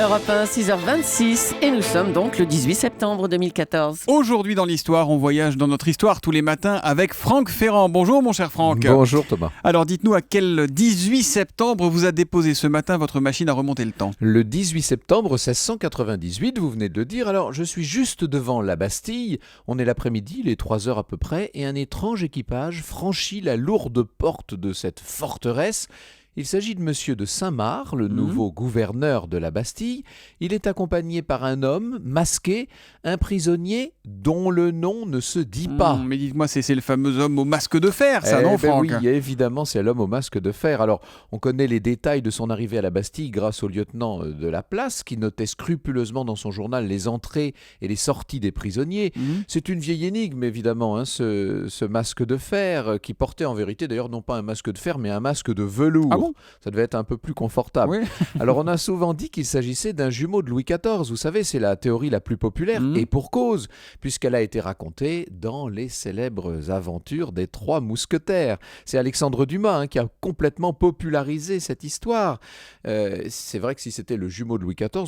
Europe 1, 6h26 et nous sommes donc le 18 septembre 2014. Aujourd'hui dans l'histoire, on voyage dans notre histoire tous les matins avec Franck Ferrand. Bonjour mon cher Franck. Bonjour Thomas. Alors dites-nous à quel 18 septembre vous a déposé ce matin votre machine à remonter le temps? Le 18 septembre 1698, vous venez de le dire. Alors je suis juste devant la Bastille, on est l'après-midi, il est 3 heures à peu près, et un étrange équipage franchit la lourde porte de cette forteresse. Il s'agit de Monsieur de Saint-Marc, le nouveau gouverneur de la Bastille. Il est accompagné par un homme masqué, un prisonnier dont le nom ne se dit pas. Mais dites-moi, c'est le fameux homme au masque de fer, ça, non Franck? Oui, évidemment, c'est l'homme au masque de fer. Alors, on connaît les détails de son arrivée à la Bastille grâce au lieutenant de la place, qui notait scrupuleusement dans son journal les entrées et les sorties des prisonniers. C'est une vieille énigme, évidemment, ce masque de fer, qui portait en vérité, d'ailleurs, non pas un masque de fer, mais un masque de velours. Ah bon? Ça devait être un peu plus confortable. Oui. Alors, on a souvent dit qu'il s'agissait d'un jumeau de Louis XIV. Vous savez, c'est la théorie la plus populaire, et pour cause, puisqu'elle a été racontée dans les célèbres aventures des Trois Mousquetaires. C'est Alexandre Dumas qui a complètement popularisé cette histoire. C'est vrai que si c'était le jumeau de Louis XIV,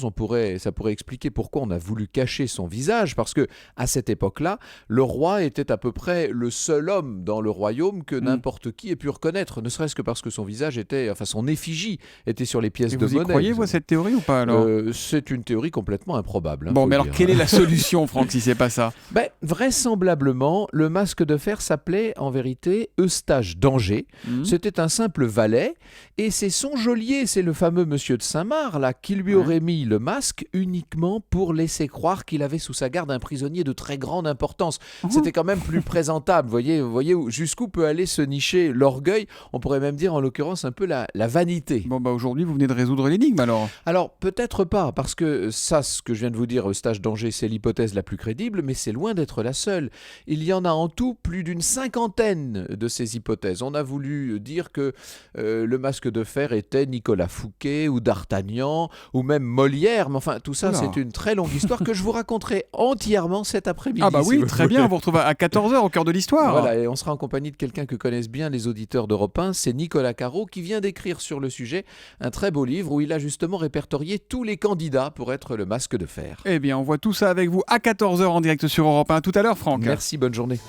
ça pourrait expliquer pourquoi on a voulu cacher son visage, parce que à cette époque-là, le roi était à peu près le seul homme dans le royaume que n'importe qui ait pu reconnaître, ne serait-ce que parce que son visage son effigie était sur les pièces de monnaie. Vous y croyez, vous, à cette théorie ou pas alors? C'est une théorie complètement improbable. Bon, mais alors quelle est la solution, Franck, si c'est pas ça? Vraisemblablement, le masque de fer s'appelait en vérité Eustache d'Angers. C'était un simple valet, et c'est son geôlier, c'est le fameux Monsieur de Saint-Marc, là, qui lui aurait mis le masque uniquement pour laisser croire qu'il avait sous sa garde un prisonnier de très grande importance. C'était quand même plus présentable. Vous voyez jusqu'où peut aller se nicher l'orgueil, on pourrait même dire en l'occurrence un peu la vanité. Bon, aujourd'hui, vous venez de résoudre l'énigme alors? Alors, peut-être pas, parce que ça, ce que je viens de vous dire, Eustache d'Angers, c'est l'hypothèse la plus crédible, mais c'est loin d'être la seule. Il y en a en tout plus d'une 50aine de ces hypothèses. On a voulu dire que le masque de fer était Nicolas Fouquet ou D'Artagnan ou même Molière, mais enfin, tout ça, c'est une très longue histoire que je vous raconterai entièrement cet après-midi. Ah bah oui, très bien, on vous retrouve à 14h au cœur de l'histoire. Voilà, et on sera en compagnie de quelqu'un que connaissent bien les auditeurs d'Europe 1, c'est Nicolas Caro, qui vient d'écrire sur le sujet un très beau livre où il a justement répertorié tous les candidats pour être le masque de fer. Eh bien, on voit tout ça avec vous à 14h en direct sur Europe 1. À tout à l'heure, Franck. Merci, bonne journée.